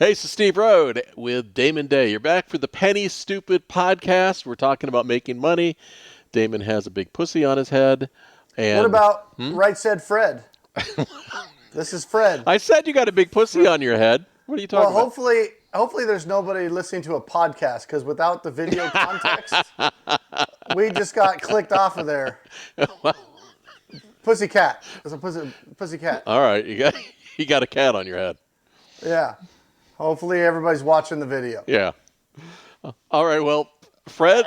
Hey, this is Steve Rode with Damon Day. You're back for the Penny Stupid podcast. We're talking about making money. Damon has a big pussy on his head. And What about Right Said Fred? This is Fred. I said you got a big pussy on your head. What are you talking Well, about? hopefully there's nobody listening to a podcast, because without the video context, we just got clicked off of there. Pussy cat. It's a pussy cat. All right, you got a cat on your head. Yeah. Hopefully everybody's watching the video. Yeah. All right. Well, Fred.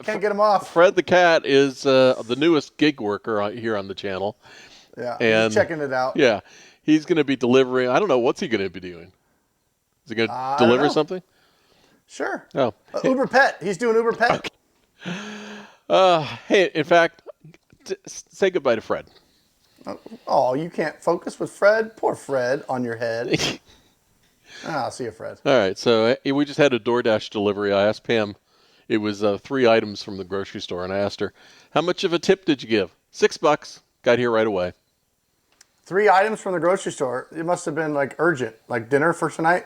Can't get him off. Fred the cat is the newest gig worker here on the channel. Yeah. And He's checking it out. Yeah, he's going to be delivering. I don't know what's he going to be doing. Is he going to deliver something? Sure. Oh. Uber Pet. He's doing Uber Pet. Okay. Hey, in fact, say goodbye to Fred. Oh, you can't focus with Fred? Poor Fred on your head. I'll see you, Fred. All right. So we just had a DoorDash delivery. I asked Pam. It was 3 items from the grocery store, and I asked her, how much of a tip did you give? $6. Got here right away. 3 items from the grocery store. It must have been like urgent, like dinner for tonight.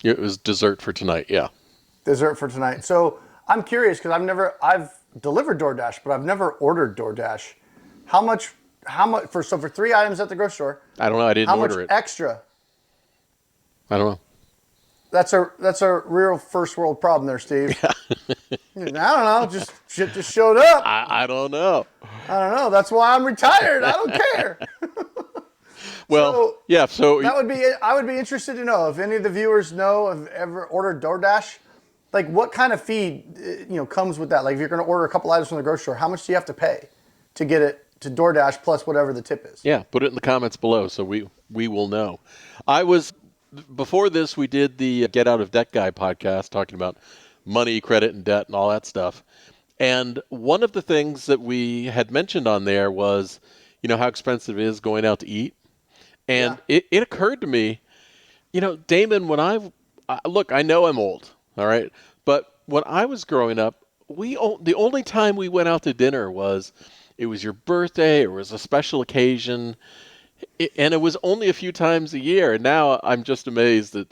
It was dessert for tonight. Yeah. Dessert for tonight. So I'm curious, because I've delivered DoorDash, but I've never ordered DoorDash. How much for 3 items at the grocery store? I don't know. I didn't order it. How much extra? I don't know. That's a real first world problem there, Steve. Yeah. I don't know. Just shit just showed up. I don't know. I don't know. That's why I'm retired. I don't care. Well, yeah. So I would be interested to know if any of the viewers have ever ordered DoorDash. Like, what kind of fee comes with that? Like, if you're going to order a couple items from the grocery store, how much do you have to pay to get it to DoorDash plus whatever the tip is? Yeah, put it in the comments below so we will know. Before this, we did the Get Out of Debt Guy podcast talking about money, credit, and debt and all that stuff. And one of the things that we had mentioned on there was, how expensive it is going out to eat. And it occurred to me, Damon, when I know I'm old, all right? But when I was growing up, the only time we went out to dinner it was your birthday, it was a special occasion, and it was only a few times a year. And now I'm just amazed that,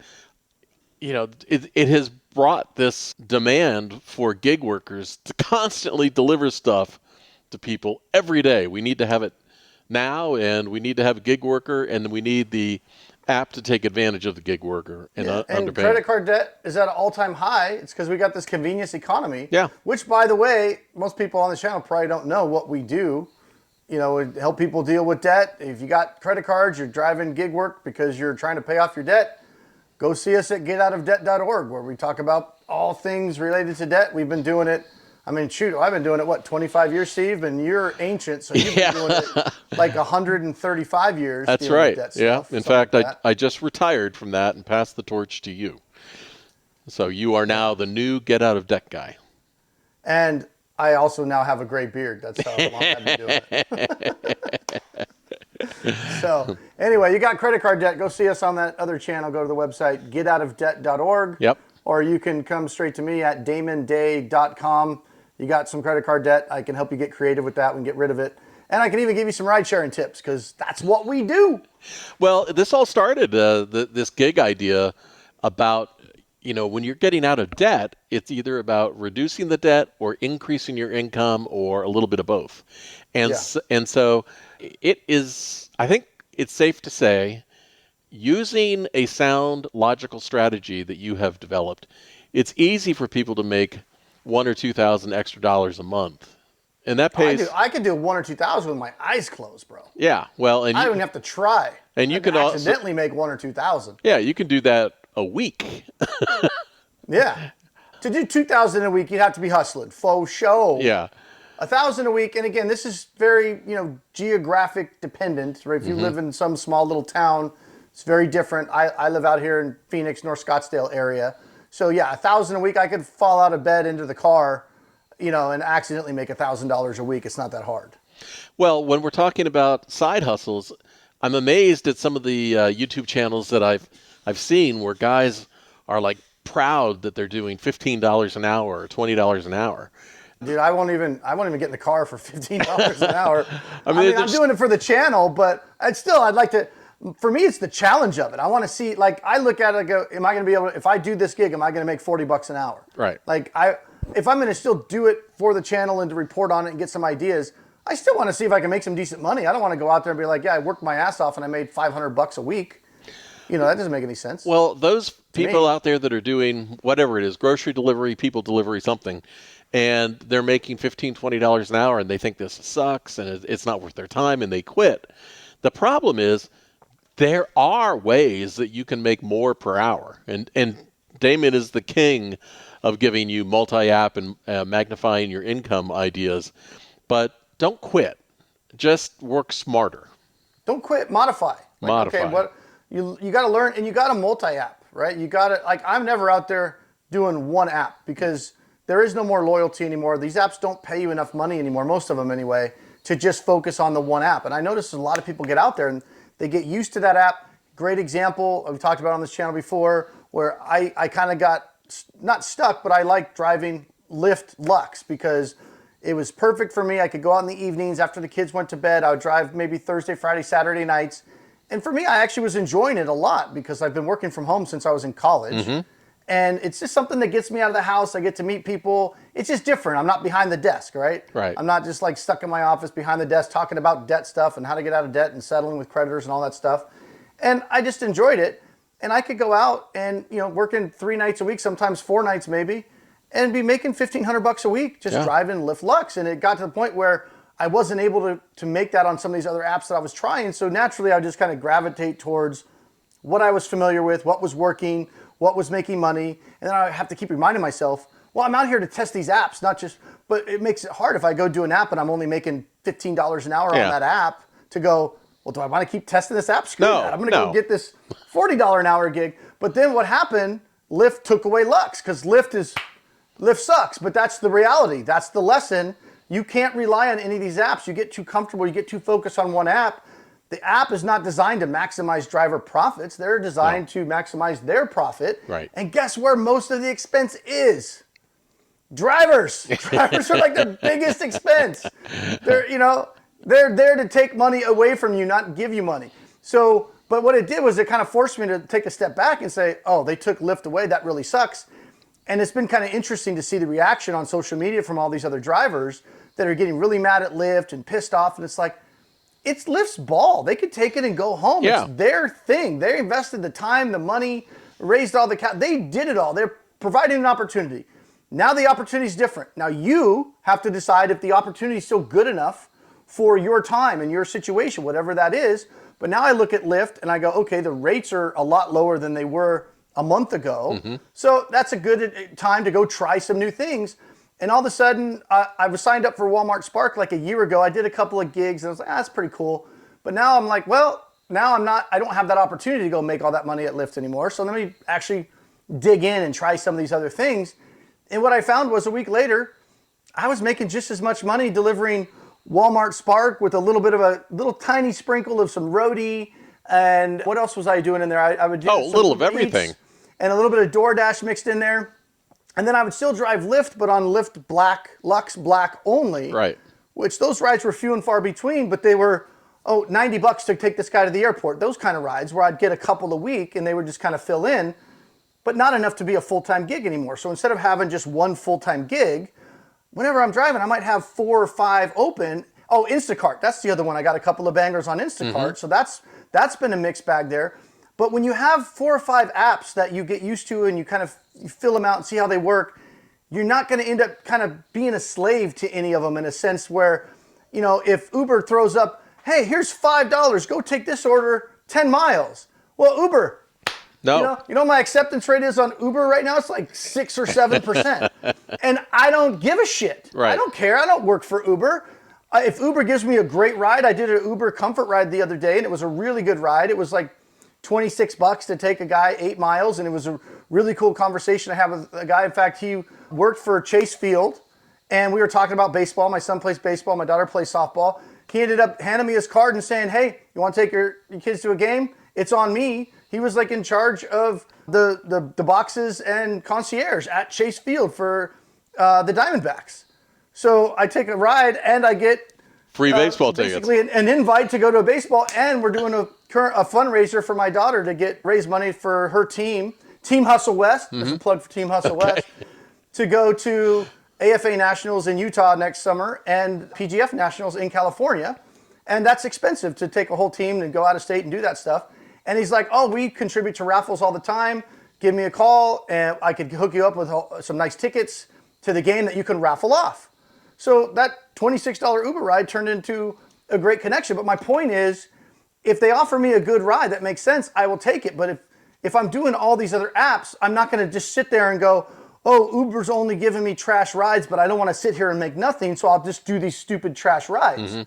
it has brought this demand for gig workers to constantly deliver stuff to people every day. We need to have it now, and we need to have a gig worker, and we need the app to take advantage of the gig worker and underpay. Credit card debt is at an all-time high. It's because we got this convenience economy. Yeah. Which, by the way, most people on the channel probably don't know what we do. We help people deal with debt. If you got credit cards, you're driving gig work because you're trying to pay off your debt, go see us at getoutofdebt.org, where we talk about all things related to debt. We've been doing it. I've been doing it, 25 years, Steve? And you're ancient, so you've been doing it like 135 years. That's right. Debt Yeah. stuff, In fact, like I just retired from that and passed the torch to you. So you are now the new Get Out of Debt guy. And I also now have a gray beard. That's how long I've been doing it. So anyway, you got credit card debt, go see us on that other channel. Go to the website, getoutofdebt.org. Yep. Or you can come straight to me at damonday.com. You got some credit card debt, I can help you get creative with that and get rid of it. And I can even give you some ride sharing tips, because that's what we do. Well, this all started, this gig idea about, when you're getting out of debt, it's either about reducing the debt or increasing your income or a little bit of both. And so it is, I think it's safe to say, using a sound, logical strategy that you have developed, it's easy for people to make $1,000 or $2,000 extra dollars a month, and that pays. I could do 1,000 or 2,000 with my eyes closed, bro. Yeah, well, and I don't even have to try. And you can accidentally make 1,000 or 2,000. Yeah, you can do that a week. Yeah, to do 2,000 a week, you'd have to be hustling, faux show. Yeah, 1,000 a week, and again, this is very geographic dependent. Right? If you live in some small little town, it's very different. I live out here in Phoenix, North Scottsdale area. So yeah, 1,000 a week, I could fall out of bed into the car, and accidentally make $1,000 a week. It's not that hard. Well, when we're talking about side hustles, I'm amazed at some of the YouTube channels that I've seen where guys are like proud that they're doing $15 an hour or $20 an hour. Dude, I won't even get in the car for $15 an hour. I'm doing it for the channel, but I'd like to. For me, it's the challenge of it. I want to see, like, I look at it and go, am I going to be able to, if I do this gig, am I going to make $40 an hour? Right. Like, if I'm going to still do it for the channel and to report on it and get some ideas, I still want to see if I can make some decent money. I don't want to go out there and be like, yeah, I worked my ass off and I made $500 a week. You know, that doesn't make any sense. Well, those people out there that are doing whatever it is, grocery delivery, people delivery, something, and they're making $15, $20 an hour and they think this sucks and it's not worth their time and they quit. The problem is there are ways that you can make more per hour. And Damon is the king of giving you multi-app and magnifying your income ideas. But don't quit. Just work smarter. Don't quit. Modify. Modify. Okay, what you got to learn, and you got to multi-app, right? You got to, like, I'm never out there doing one app because there is no more loyalty anymore. These apps don't pay you enough money anymore, most of them anyway, to just focus on the one app. And I notice a lot of people get out there and they get used to that app. Great example, we've talked about on this channel before, where I kind of got, not stuck, but I like driving Lyft Lux because it was perfect for me. I could go out in the evenings after the kids went to bed. I would drive maybe Thursday, Friday, Saturday nights. And for me, I actually was enjoying it a lot because I've been working from home since I was in college. Mm-hmm. And it's just something that gets me out of the house. I get to meet people. It's just different. I'm not behind the desk, right? Right. I'm not just like stuck in my office behind the desk talking about debt stuff and how to get out of debt and settling with creditors and all that stuff. And I just enjoyed it. And I could go out and, you know, working 3 nights a week, sometimes 4 nights maybe, and be making $1,500 a week just driving Lyft Lux. And it got to the point where I wasn't able to make that on some of these other apps that I was trying. So naturally, I would just kind of gravitate towards what I was familiar with, what was working, what was making money. And then I have to keep reminding myself, well, I'm out here to test these apps, not just, but it makes it hard if I go do an app and I'm only making $15 an hour on that app to go, well, do I want to keep testing this app? Screw that. I'm going to go get this $40 an hour gig. But then what happened? Lyft took away Lux because Lyft sucks. But that's the reality. That's the lesson. You can't rely on any of these apps. You get too comfortable. You get too focused on one app. The app is not designed to maximize driver profits. They're designed to maximize their profit. Right. And guess where most of the expense is? Drivers. Drivers are like the biggest expense. They're there to take money away from you, not give you money. So, but what it did was it kind of forced me to take a step back and say, oh, they took Lyft away. That really sucks. And it's been kind of interesting to see the reaction on social media from all these other drivers that are getting really mad at Lyft and pissed off. And it's like, it's Lyft's ball. They could take it and go home. Yeah. It's their thing. They invested the time, the money, raised all the they did it all. They're providing an opportunity. Now the opportunity is different. Now you have to decide if the opportunity is still good enough for your time and your situation, whatever that is. But now I look at Lyft and I go, okay, the rates are a lot lower than they were a month ago. Mm-hmm. So that's a good time to go try some new things. And all of a sudden, I was signed up for Walmart Spark like a year ago. I did a couple of gigs and I was like, that's pretty cool. But now I'm like, well, now I don't have that opportunity to go make all that money at Lyft anymore. So let me actually dig in and try some of these other things. And what I found was a week later, I was making just as much money delivering Walmart Spark with a little bit of a little tiny sprinkle of some roadie. And what else was I doing in there? I would do a little of everything. And a little bit of DoorDash mixed in there. And then I would still drive Lyft, but on Lyft Black, Lux Black only. Right. Which those rides were few and far between, but they were, $90 to take this guy to the airport. Those kind of rides where I'd get a couple a week and they would just kind of fill in, but not enough to be a full-time gig anymore. So instead of having just one full-time gig, whenever I'm driving, I might have 4 or 5 open. Oh, Instacart. That's the other one. I got a couple of bangers on Instacart. Mm-hmm. So that's been a mixed bag there. But when you have 4 or 5 apps that you get used to and you fill them out and see how they work, you're not going to end up kind of being a slave to any of them in a sense where, if Uber throws up, hey, here's $5, go take this order 10 miles. Well, Uber, no. You know my acceptance rate is on Uber right now? It's like 6 or 7%. And I don't give a shit. Right. I don't care. I don't work for Uber. If Uber gives me a great ride, I did an Uber comfort ride the other day and it was a really good ride. It was like $26 to take a guy 8 miles, and it was a really cool conversation I had with a guy. In fact, he worked for Chase Field, and we were talking about baseball. My son plays baseball. My daughter plays softball. He ended up handing me his card and saying, hey, you want to take your kids to a game? It's on me. He was like in charge of the boxes and concierge at Chase Field for the Diamondbacks. So I take a ride, and I get free baseball tickets. Basically an invite to go to a baseball, and we're doing a a fundraiser for my daughter to raise money for her team, Team Hustle West. There's a plug for Team Hustle West, to go to AFA Nationals in Utah next summer and PGF Nationals in California. And that's expensive to take a whole team and go out of state and do that stuff. And he's like, oh, we contribute to raffles all the time. Give me a call and I could hook you up with some nice tickets to the game that you can raffle off. So that $26 Uber ride turned into a great connection. But my point is, if they offer me a good ride that makes sense, I will take it. But if I'm doing all these other apps, I'm not going to just sit there and go, oh, Uber's only giving me trash rides, but I don't want to sit here and make nothing, so I'll just do these stupid trash rides.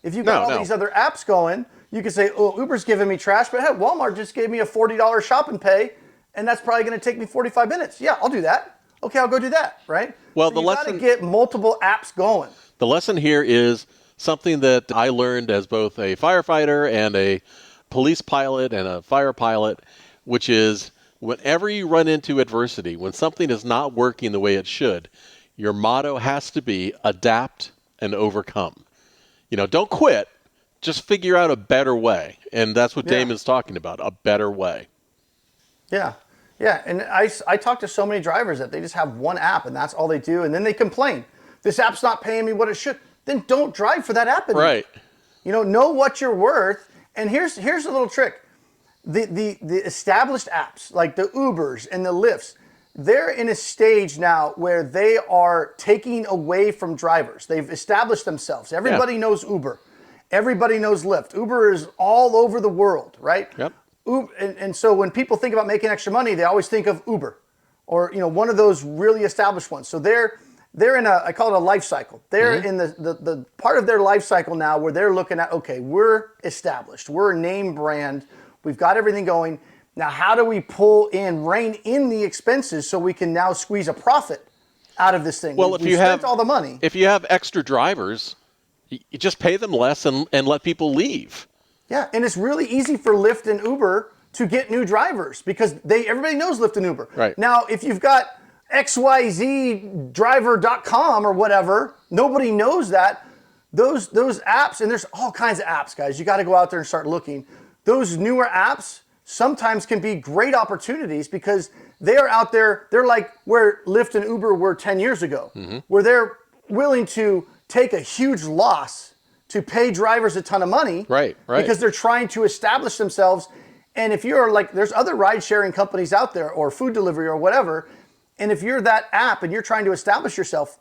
If you've got all these other apps going, you can say, oh, Uber's giving me trash, but hey, Walmart just gave me a $40 shop and pay, and that's probably going to take me 45 minutes. Yeah, I'll do that. Okay, I'll go do that, right? Well, so you got to get multiple apps going. The lesson here is something that I learned as both a firefighter and a police pilot and a fire pilot, which is whenever you run into adversity, when something is not working the way it should, your motto has to be adapt and overcome. Don't quit. Just figure out a better way. And that's what Damon's talking about, a better way. Yeah. Yeah. And I talk to so many drivers that they just have one app and that's all they do. And then they complain. This app's not paying me what it should. Then don't drive for that app anymore. Right. Know what you're worth. And here's a little trick. The established apps like the Ubers and the Lyfts, they're in a stage now where they are taking away from drivers. They've established themselves. Everybody knows Uber. Everybody knows Lyft. Uber is all over the world, right? Yep. And so when people think about making extra money, they always think of Uber or one of those really established ones. So they're in I call it a life cycle. They're in the part of their life cycle now where they're looking at, okay, we're established. We're a name brand. We've got everything going. Now, how do we rein in the expenses so we can now squeeze a profit out of this thing? Well, if we you spent all the money. If you have extra drivers, you just pay them less and let people leave. Yeah, and it's really easy for Lyft and Uber to get new drivers because everybody knows Lyft and Uber. Right. Now, if you've got xyzdriver.com or whatever, nobody knows that. Those apps, and there's all kinds of apps, guys. You got to go out there and start looking. Those newer apps sometimes can be great opportunities because they are out there. They're like where Lyft and Uber were 10 years ago, where they're willing to take a huge loss to pay drivers a ton of money. Right. Because they're trying to establish themselves. And if you're like, there's other ride sharing companies out there or food delivery or whatever. And if you're that app and you're trying to establish yourself,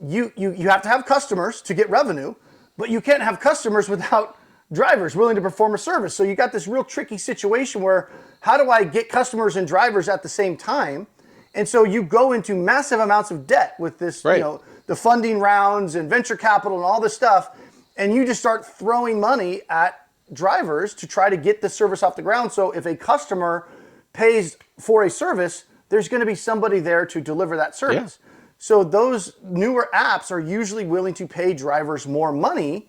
you have to have customers to get revenue, but you can't have customers without drivers willing to perform a service. So you got this real tricky situation where how do I get customers and drivers at the same time? And so you go into massive amounts of debt with this, the funding rounds and venture capital and all this stuff. And you just start throwing money at drivers to try to get the service off the ground. So if a customer pays for a service, there's going to be somebody there to deliver that service. Yeah. So those newer apps are usually willing to pay drivers more money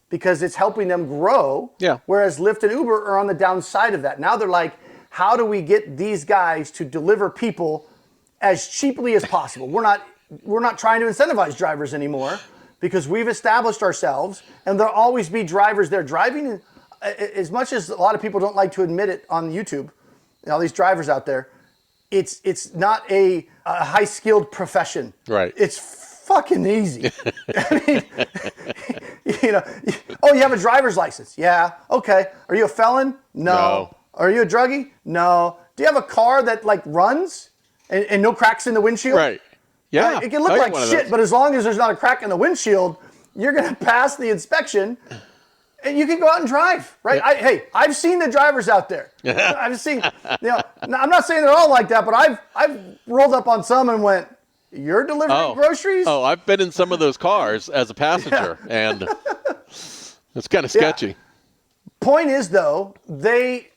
because it's helping them grow. Yeah. Whereas Lyft and Uber are on the downside of that. Now they're like, how do we get these guys to deliver people as cheaply as possible? We're not trying to incentivize drivers anymore because we've established ourselves, and there'll always be drivers there driving. As much as a lot of people don't like to admit it on YouTube, all these drivers out there, it's not a high-skilled profession. Right. It's fucking easy. I mean, oh, you have a driver's license? Yeah. Okay. Are you a felon? No. Are you a druggie? No. Do you have a car that runs and no cracks in the windshield? Right. Yeah. Right? It can look like shit, but as long as there's not a crack in the windshield, you're going to pass the inspection. And you can go out and drive, right? Yeah. I've seen the drivers out there. I've seen, I'm not saying they're all like that, but I've rolled up on some and went, "You're delivering groceries?" Oh, I've been in some of those cars as a passenger, and it's kind of sketchy. Yeah. Point is, though, they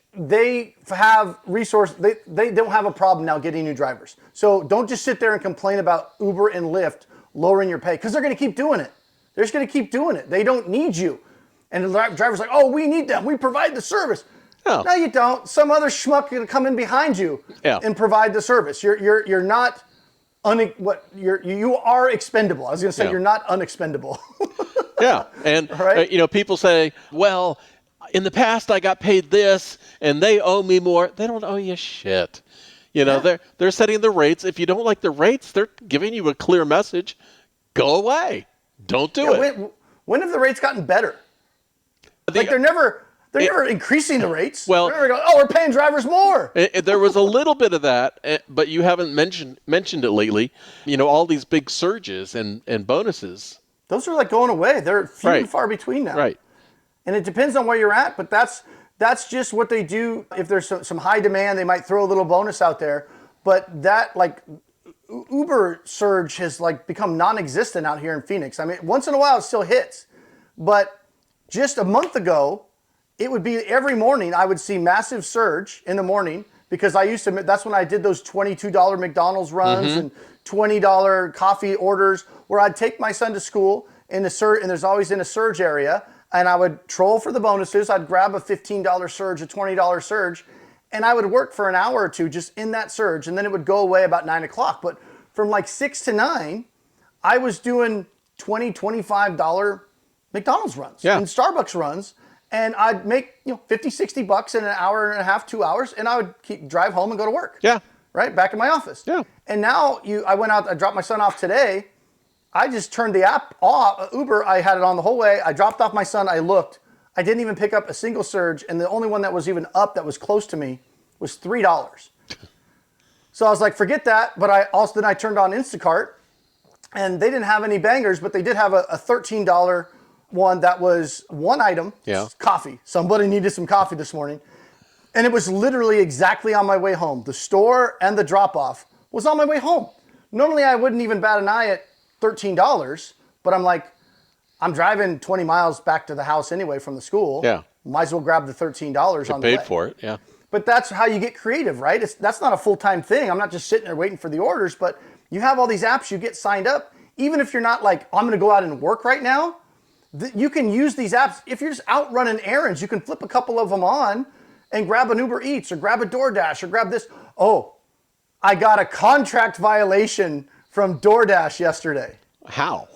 have resource. They don't have a problem now getting new drivers. So don't just sit there and complain about Uber and Lyft lowering your pay because they're going to keep doing it. They're just going to keep doing it. They don't need you. And the driver's like, oh, we need them. We provide the service. No, you don't. Some other schmuck going to come in behind you and provide the service. You're not you are expendable. I was going to say you're not unexpendable. Yeah, and right? People say, well, in the past I got paid this and they owe me more. They don't owe you shit. Yeah. They're setting the rates. If you don't like the rates, they're giving you a clear message. Go away. Don't do Yeah, it. when have the rates gotten better? Like they're never increasing the rates. Well, they're never going, oh, we're paying drivers more. There was a little bit of that, but you haven't mentioned it lately. All these big surges and bonuses. Those are like going away. They're few and Right. far between now. Right. And it depends on where you're at, but that's just what they do. If there's some high demand, they might throw a little bonus out there. But that, like, Uber surge has like become non-existent out here in Phoenix. I mean, once in a while it still hits, but just a month ago, it would be every morning I would see massive surge in the morning because that's when I did those $22 McDonald's runs and $20 coffee orders where I'd take my son to school in the surge, and there's always in a surge area, and I would troll for the bonuses. I'd grab a $15 surge, a $20 surge, and I would work for an hour or two just in that surge, and then it would go away about 9 o'clock. But from like 6 to 9, I was doing $20, $25 McDonald's runs and Starbucks runs, and I'd make 50, 60 bucks in an hour and a half, 2 hours, and I would drive home and go to work. Yeah. Right, back in my office. Yeah. And now I went out, I dropped my son off today. I just turned the app off, Uber, I had it on the whole way. I dropped off my son, I looked. I didn't even pick up a single surge, and the only one that was even up that was close to me was $3. So I was like, forget that. But then I turned on Instacart, and they didn't have any bangers, but they did have a $13 one that was one item, coffee. Somebody needed some coffee this morning. And it was literally exactly on my way home. The store and the drop-off was on my way home. Normally, I wouldn't even bat an eye at $13, but I'm like, I'm driving 20 miles back to the house anyway from the school. Yeah. Might as well grab the $13 on the way. Paid for it, yeah. But that's how you get creative, right? That's not a full-time thing. I'm not just sitting there waiting for the orders, but you have all these apps, you get signed up. Even if you're not like, I'm going to go out and work right now, you can use these apps. If you're just out running errands, you can flip a couple of them on and grab an Uber Eats or grab a DoorDash or grab this. Oh, I got a contract violation from DoorDash yesterday. How?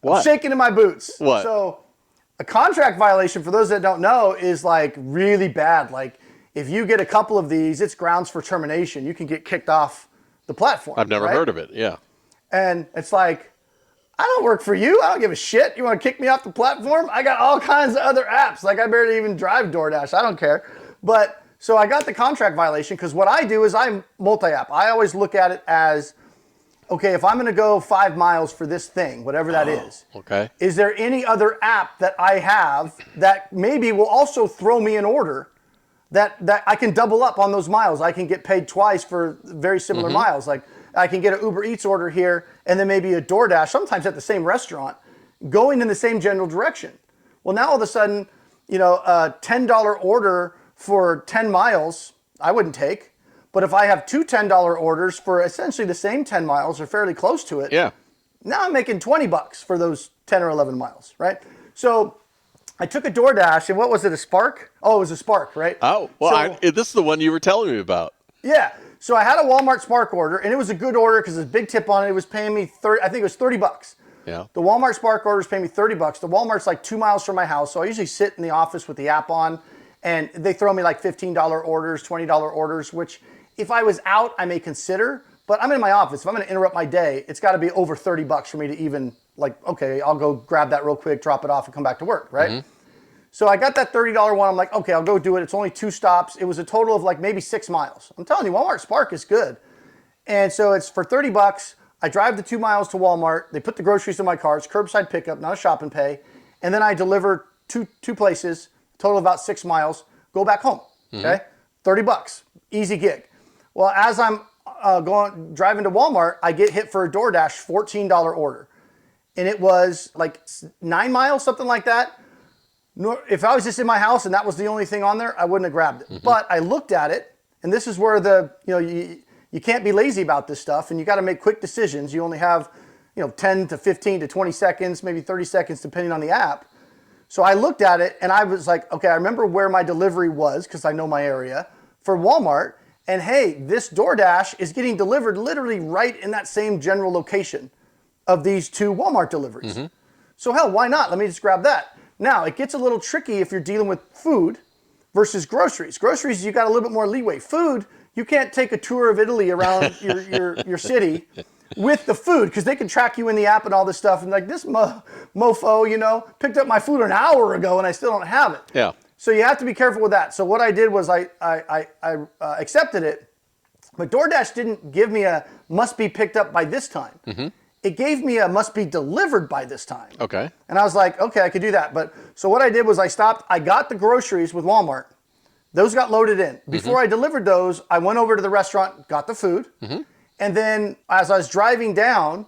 What? I'm shaking in my boots. What? So a contract violation, for those that don't know, is like really bad. Like if you get a couple of these, it's grounds for termination. You can get kicked off the platform. I've never heard of it, yeah. And it's like, I don't work for you. I don't give a shit. You want to kick me off the platform? I got all kinds of other apps. Like I barely even drive DoorDash. I don't care. But so I got the contract violation because what I do is I'm multi-app. I always look at it as, okay, if I'm going to go 5 miles for this thing, whatever that is, okay, is there any other app that I have that maybe will also throw me an order that I can double up on those miles? I can get paid twice for very similar miles. Like I can get an Uber Eats order here and then maybe a DoorDash, sometimes at the same restaurant, going in the same general direction. Well, now all of a sudden, a $10 order for 10 miles, I wouldn't take. But if I have two $10 orders for essentially the same 10 miles or fairly close to it, now I'm making $20 for those 10 or 11 miles, right? So I took a DoorDash, and what was it, a Spark? Oh, it was a Spark, right? Oh, well, this is the one you were telling me about. Yeah. So I had a Walmart Spark order, and it was a good order because there's a big tip on it. It was paying me I think it was $30. Yeah. The Walmart Spark order was paying me $30. The Walmart's like 2 miles from my house, so I usually sit in the office with the app on, and they throw me like $15 orders, $20 orders, which if I was out, I may consider, but I'm in my office. If I'm going to interrupt my day, it's got to be over $30 for me to even like, okay, I'll go grab that real quick, drop it off, and come back to work, right? So I got that $30 one. I'm like, okay, I'll go do it. It's only 2 stops. It was a total of like maybe 6 miles. I'm telling you, Walmart Spark is good. And so it's for $30. I drive the 2 miles to Walmart. They put the groceries in my car. It's curbside pickup, not a shop and pay. And then I deliver two places, total of about 6 miles, go back home, okay? $30, easy gig. Well, as I'm driving to Walmart, I get hit for a DoorDash $14 order. And it was like 9 miles, something like that. If I was just in my house and that was the only thing on there, I wouldn't have grabbed it. But I looked at it, and this is where you can't be lazy about this stuff, and you got to make quick decisions. You only have 10 to 15 to 20 seconds, maybe 30 seconds, depending on the app. So I looked at it, and I was like, okay, I remember where my delivery was because I know my area for Walmart. And hey, this DoorDash is getting delivered literally right in that same general location of these 2 Walmart deliveries. So hell, why not? Let me just grab that. Now, it gets a little tricky if you're dealing with food versus groceries. Groceries, you got a little bit more leeway. Food, you can't take a tour of Italy around your city with the food, because they can track you in the app and all this stuff. And like, this mofo, picked up my food an hour ago and I still don't have it. Yeah. So you have to be careful with that. So what I did was I accepted it, but DoorDash didn't give me a must be picked up by this time. Mm-hmm. It gave me a must be delivered by this time. Okay. And I was like, okay, I could do that. But so what I did was I got the groceries with Walmart. Those got loaded in. Before I delivered those, I went over to the restaurant, got the food. Mm-hmm. And then as I was driving down,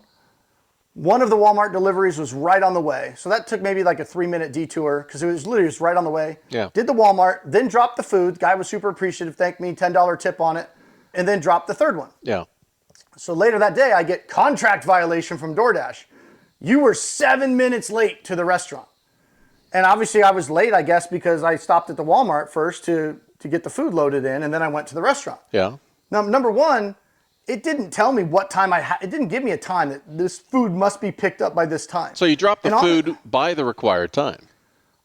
one of the Walmart deliveries was right on the way. So that took maybe like a 3-minute detour, because it was literally just right on the way. Yeah. Did the Walmart, then dropped the food. Guy was super appreciative, thanked me, $10 tip on it, and then dropped the third one. Yeah. So later that day, I get contract violation from DoorDash. You were 7 minutes late to the restaurant. And obviously I was late, I guess, because I stopped at the Walmart first to get the food loaded in, and then I went to the restaurant. Yeah. Now, number one, it didn't tell me what time it didn't give me a time that this food must be picked up by this time. So you dropped the food by the required time.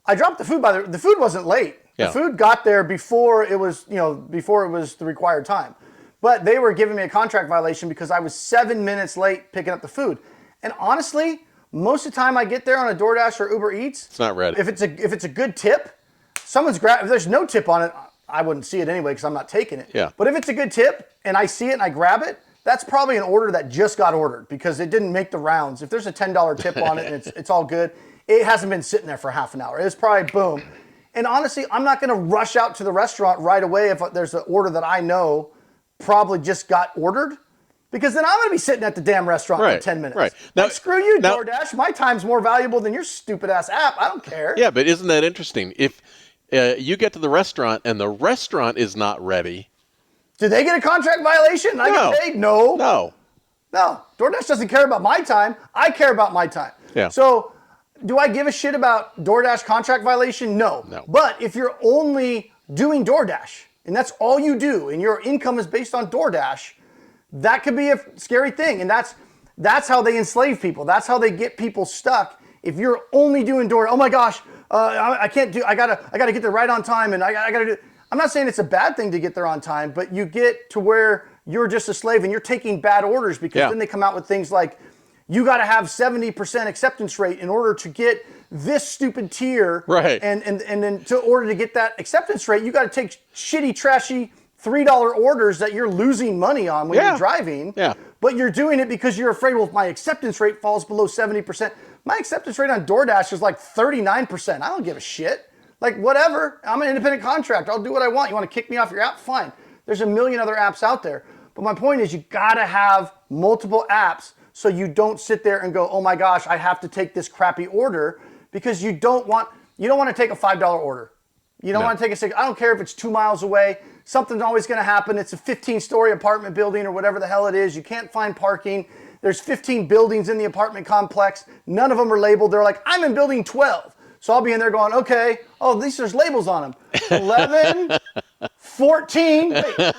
I dropped the food the food wasn't late. Yeah. The food got there before it was the required time. But they were giving me a contract violation because I was 7 minutes late picking up the food. And honestly, most of the time I get there on a DoorDash or Uber Eats, it's not ready. If it's a good tip, if there's no tip on it, I wouldn't see it anyway because I'm not taking it. Yeah. But if it's a good tip and I see it and I grab it, that's probably an order that just got ordered because it didn't make the rounds. If there's a $10 tip on it and it's all good, it hasn't been sitting there for half an hour. It's probably boom. And honestly, I'm not going to rush out to the restaurant right away if there's an order that I know probably just got ordered, because then I'm going to be sitting at the damn restaurant for 10 minutes. Right. Now, screw you, DoorDash. My time's more valuable than your stupid ass app. I don't care. Yeah, but isn't that interesting? If you get to the restaurant and the restaurant is not ready. Do they get a contract violation? I get paid? No. No. DoorDash doesn't care about my time. I care about my time. Yeah. So do I give a shit about DoorDash contract violation? No. But if you're only doing DoorDash and that's all you do and your income is based on DoorDash, that could be a scary thing. And that's how they enslave people. That's how they get people stuck. If you're only doing DoorDash, oh my gosh, I can't do. I gotta get there right on time, and I gotta do. I'm not saying it's a bad thing to get there on time, but you get to where you're just a slave and you're taking bad orders because then they come out with things like, you got to have 70% acceptance rate in order to get this stupid tier, right? And then to order to get that acceptance rate, you got to take shitty, trashy $3 orders that you're losing money on when you're driving. Yeah. But you're doing it because you're afraid, well, if my acceptance rate falls below 70%. My acceptance rate on DoorDash is like 39%. I don't give a shit. Like, whatever. I'm an independent contractor. I'll do what I want. You want to kick me off your app? Fine. There's a million other apps out there. But my point is, you got to have multiple apps so you don't sit there and go, oh my gosh, I have to take this crappy order, because you don't want to take a $5 order. You don't want to take I don't care if it's 2 miles away. Something's always going to happen. It's a 15-story apartment building or whatever the hell it is. You can't find parking. There's 15 buildings in the apartment complex. None of them are labeled. They're like, I'm in building 12. So I'll be in there going, okay, at least there's labels on them. 11, 14, wait,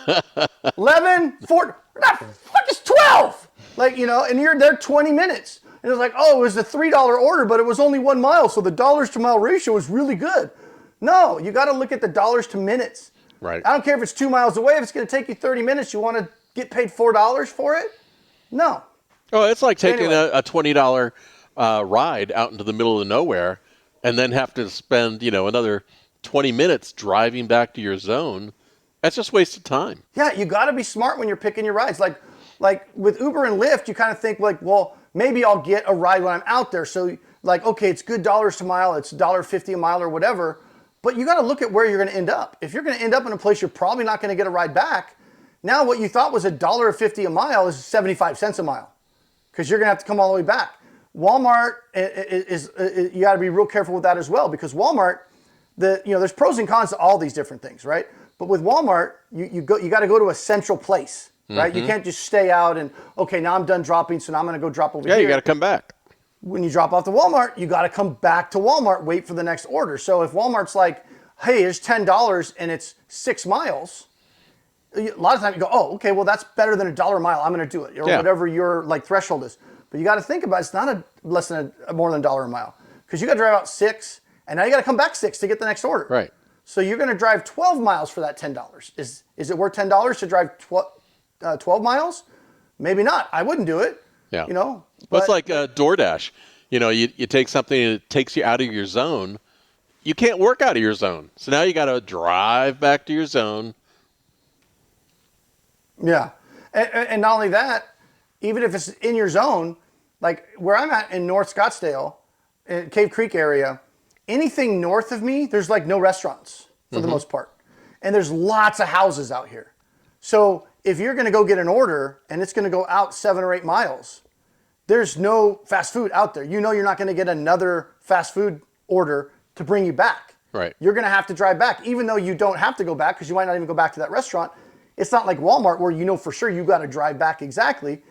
11, 14, what the fuck is 12? Like, and you're there 20 minutes. And it's like, oh, it was a $3 order, but it was only 1 mile, so the dollars to mile ratio was really good. No, you got to look at the dollars to minutes. Right. I don't care if it's 2 miles away. If it's going to take you 30 minutes, you want to get paid $4 for it? No. Oh, it's like taking a $20 ride out into the middle of nowhere and then have to spend, another 20 minutes driving back to your zone. That's just wasted time. Yeah, you got to be smart when you're picking your rides. Like with Uber and Lyft, you kind of think like, well, maybe I'll get a ride when I'm out there. So like, okay, it's good dollars to mile. It's $1.50 a mile or whatever. But you got to look at where you're going to end up. If you're going to end up in a place you're probably not going to get a ride back, now what you thought was $1.50 a mile is 75 cents a mile, because you're going to have to come all the way back. Walmart is you got to be real careful with that as well, because Walmart, there's pros and cons to all these different things, right? But with Walmart, you got to go to a central place, right? Mm-hmm. You can't just stay out and, okay, now I'm done dropping, so now I'm going to go drop over here. Yeah, you got to come back. When you drop off to Walmart, you got to come back to Walmart, wait for the next order. So if Walmart's like, hey, here's $10 and it's 6 miles, a lot of times you go, oh, okay, well, that's better than $1 a mile. I'm going to do it, or whatever your threshold is. But you got to think about it's not more than $1 a mile, because you got to drive out 6, And now you got to come back 6 to get the next order. Right. So you're going to drive 12 miles for that $10. Is it worth $10 to drive 12 miles? Maybe not. I wouldn't do it. Yeah. Well, it's like DoorDash. You take something and it takes you out of your zone. You can't work out of your zone. So now you got to drive back to your zone. Yeah. And not only that, even if it's in your zone, like where I'm at in North Scottsdale, in Cave Creek area, anything north of me, there's like no restaurants for the most part. And there's lots of houses out here. So if you're going to go get an order and it's going to go out 7 or 8 miles, there's no fast food out there. You're not going to get another fast food order to bring you back. Right. You're going to have to drive back, even though you don't have to go back because you might not even go back to that restaurant. It's not like Walmart where you know for sure you got to drive back exactly.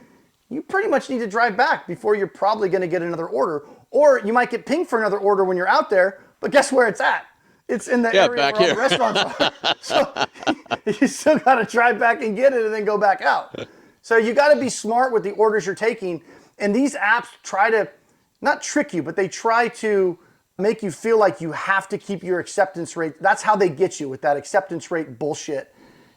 You pretty much need to drive back before you're probably going to get another order. Or you might get pinged for another order when you're out there, but guess where it's at? It's in the area back where here. all the restaurants are. So you still got to drive back and get it and then go back out. So you got to be smart with the orders you're taking. And these apps try to, not trick you, but they try to make you feel like you have to keep your acceptance rate. That's how they get you with that acceptance rate bullshit.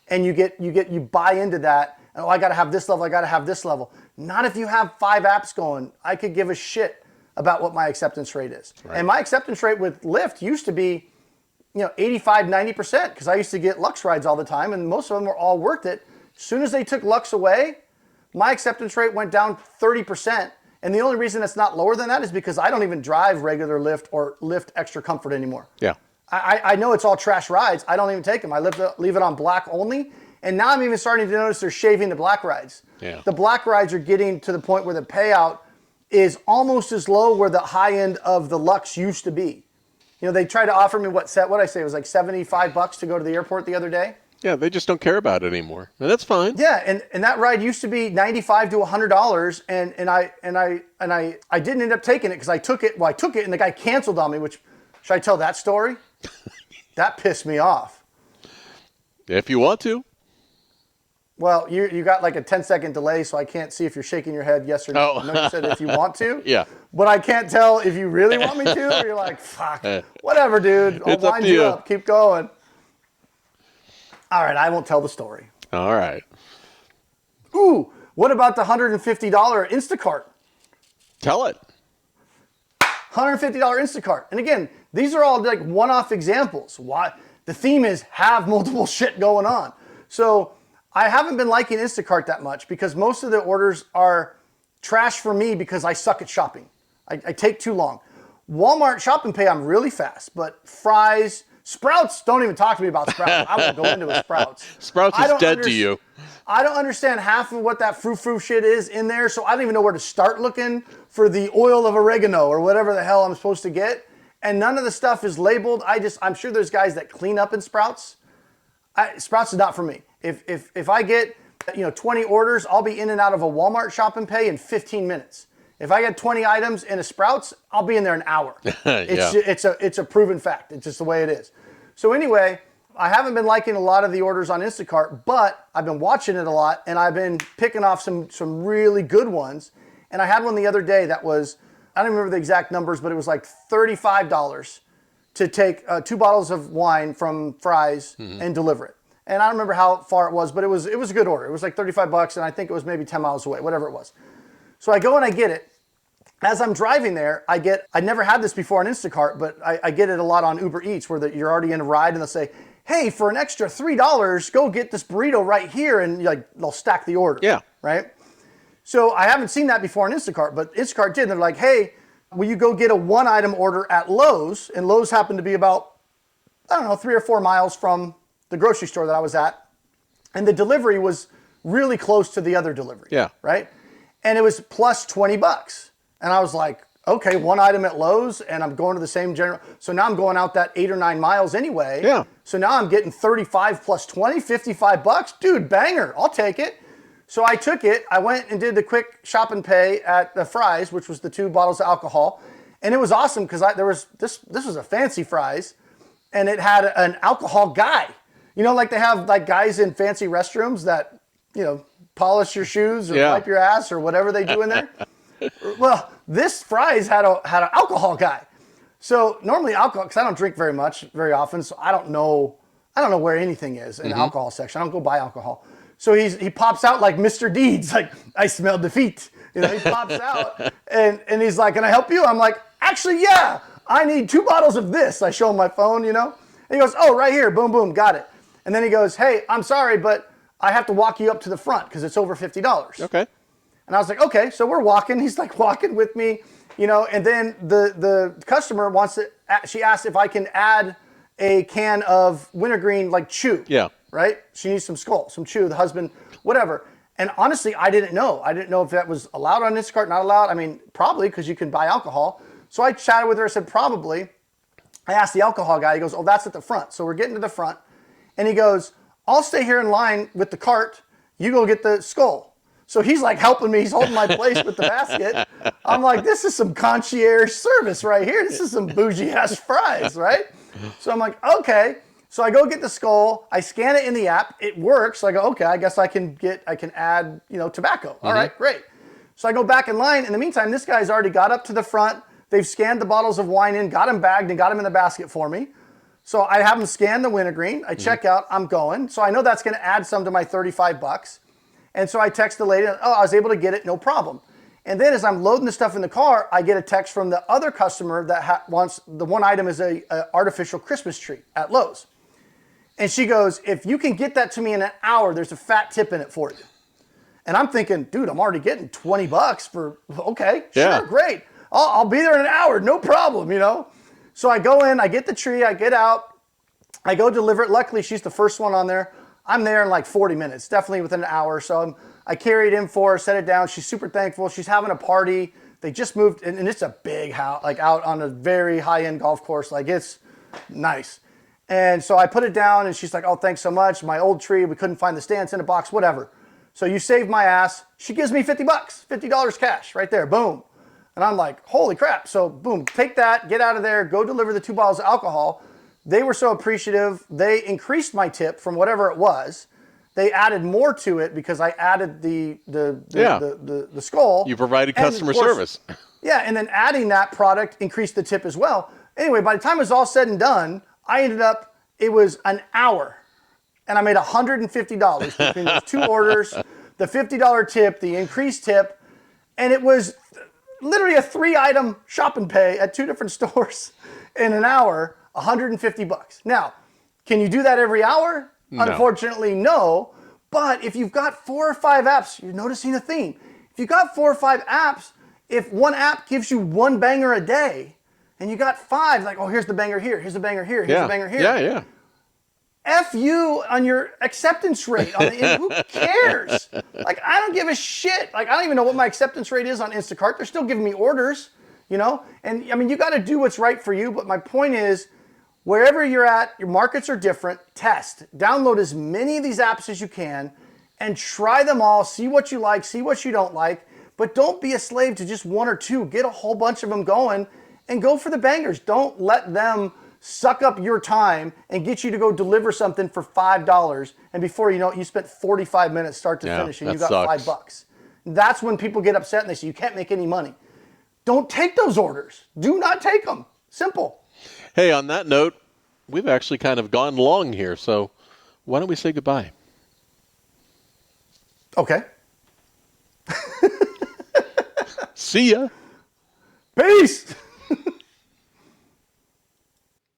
And you buy into that. Oh, I got to have this level. I got to have this level. Not if you have 5 apps going. I could give a shit about what my acceptance rate is. Right. And my acceptance rate with Lyft used to be, 85, 90%, because I used to get Lux rides all the time, and most of them were all worth it. As soon as they took Lux away, my acceptance rate went down 30%. And the only reason it's not lower than that is because I don't even drive regular Lyft or Lyft Extra Comfort anymore. Yeah. I know it's all trash rides. I don't even take them. I leave it on black only. And now I'm even starting to notice they're shaving the black rides. Yeah. The black rides are getting to the point where the payout is almost as low where the high end of the Lux used to be. They tried to offer me what I say, it was like $75 to go to the airport the other day. Yeah, they just don't care about it anymore. And that's fine. Yeah, and that ride used to be $95 to $100, and I didn't end up taking it because I took it. Well, I took it and the guy canceled on me. Which, should I tell that story? That pissed me off. If you want to. Well, you got like a 10-second delay, so I can't see if you're shaking your head yes or no. Oh. I know you said if you want to. Yeah. But I can't tell if you really want me to, or you're like, fuck, whatever, dude. I'll It's up wind to you you. up. Keep going. All right, I won't tell the story. All right. Ooh, what about the $150 Instacart? Tell it. $150 Instacart. And again, these are all like one-off examples. Why? The theme is have multiple shit going on. So I haven't been liking Instacart that much because most of the orders are trash for me because I suck at shopping. I take too long. Walmart Shop and Pay, I'm really fast, but Fry's, Sprouts, don't even talk to me about Sprouts. I won't go into a Sprouts. Sprouts is dead to you. I don't understand half of what that frou-frou shit is in there, so I don't even know where to start looking for the oil of oregano or whatever the hell I'm supposed to get. And none of the stuff is labeled. I'm sure there's guys that clean up in Sprouts. Sprouts is not for me. If I get 20 orders, I'll be in and out of a Walmart Shop and Pay in 15 minutes. If I get 20 items in a Sprouts, I'll be in there an hour. It's a proven fact. It's just the way it is. So anyway, I haven't been liking a lot of the orders on Instacart, but I've been watching it a lot, and I've been picking off some really good ones. And I had one the other day that was, I don't remember the exact numbers, but it was like $35 to take 2 bottles of wine from Fry's and deliver it. And I don't remember how far it was, but it was a good order. It was like $35, and I think it was maybe 10 miles away, whatever it was. So I go and I get it. As I'm driving there, I never had this before on Instacart, but I get it a lot on Uber Eats where you're already in a ride and they'll say, hey, for an extra $3, go get this burrito right here, and they'll stack the order. Yeah. Right? So I haven't seen that before on Instacart, but Instacart did. They're like, hey, will you go get a 1-item order at Lowe's? And Lowe's happened to be about, 3 or 4 miles from the grocery store that I was at. And the delivery was really close to the other delivery. Yeah. Right? And it was plus $20. And I was like, okay, 1 item at Lowe's, and I'm going to the same general. So now I'm going out that 8 or 9 miles anyway. Yeah. So now I'm getting 35 plus 20, $55. Dude, banger. I'll take it. So I took it. I went and did the quick shop and pay at the Fry's, which was the 2 bottles of alcohol. And it was awesome because this was a fancy Fry's, and it had an alcohol guy. Like they have like guys in fancy restrooms that, polish your shoes or wipe your ass or whatever they do in there. Well, this Fry's had an alcohol guy. So normally alcohol, because I don't drink very often, so I don't know where anything is in the alcohol section. I don't go buy alcohol. So he pops out like Mr. Deeds, like, I smell defeat. He pops out and he's like, can I help you? I'm like, actually, yeah, I need 2 bottles of this. I show him my phone, And he goes, oh, right here, boom, boom, got it. And then he goes, hey, I'm sorry, but I have to walk you up to the front because it's over $50. Okay. And I was like, okay, so we're walking. He's like walking with me, and then the customer she asked if I can add a can of wintergreen, like chew. Yeah. Right? She needs some Skull, some chew, the husband, whatever. And honestly, I didn't know. I didn't know if that was allowed on Instacart, not allowed. I mean, probably because you can buy alcohol. So I chatted with her. I said, probably. I asked the alcohol guy. He goes, oh, that's at the front. So we're getting to the front. And he goes, I'll stay here in line with the cart. You go get the Skull. So he's like helping me. He's holding my place with the basket. I'm like, this is some concierge service right here. This is some bougie ass fries, right? So I'm like, okay. So I go get the Skull. I scan it in the app. It works. So I go, okay, I guess I can add, tobacco. All right, great. So I go back in line. In the meantime, this guy's already got up to the front. They've scanned the bottles of wine in, got them bagged, and got them in the basket for me. So I have them scan the wintergreen. I check out. I'm going. So I know that's going to add some to my $35. And so I text the lady, oh, I was able to get it, no problem. And then as I'm loading the stuff in the car, I get a text from the other customer that wants, the one item is a artificial Christmas tree at Lowe's. And she goes, if you can get that to me in an hour, there's a fat tip in it for you. And I'm thinking, dude, I'm already getting $20 for, okay, sure, great. I'll be there in an hour, no problem, So I go in, I get the tree, I get out, I go deliver it. Luckily, she's the first one on there. I'm there in like 40 minutes, definitely within an hour. So I carry it in for her, set it down. She's super thankful. She's having a party. They just moved, and it's a big house, like out on a very high-end golf course. Like, it's nice. And so I put it down, and she's like, oh, thanks so much. My old tree, we couldn't find the stand, it's in a box, whatever. So you saved my ass. She gives me $50, $50 cash right there, boom. And I'm like, holy crap. So boom, take that, get out of there, go deliver the 2 bottles of alcohol. They were so appreciative. They increased my tip from whatever it was. They added more to it because I added the Skull. You provided customer service. Yeah, and then adding that product increased the tip as well. Anyway, by the time it was all said and done, it was an hour, and I made $150 between those 2 orders, the $50 tip, the increased tip, and it was literally a 3-item shop and pay at 2 different stores in an hour. $150. Now, can you do that every hour? No. Unfortunately, no. But if you've got 4 or 5 apps, you're noticing a theme. If you've got 4 or 5 apps, if one app gives you 1 banger a day, and you got 5, like, oh, here's the banger here, here's the banger here, here's the banger here. Yeah. F you on your acceptance rate on the who cares? Like, I don't give a shit. Like, I don't even know what my acceptance rate is on Instacart. They're still giving me orders, And I mean, you got to do what's right for you. But my point is, wherever you're at, your markets are different. Test, download as many of these apps as you can and try them all. See what you like, see what you don't like. But don't be a slave to just 1 or 2. Get a whole bunch of them going and go for the bangers. Don't let them suck up your time and get you to go deliver something for $5. And before you know it, you spent 45 minutes start to finish and you got sucks. $5. That's when people get upset and they say, you can't make any money. Don't take those orders. Do not take them. Simple. Hey, on that note, we've actually kind of gone long here. So why don't we say goodbye? Okay. See ya. Peace.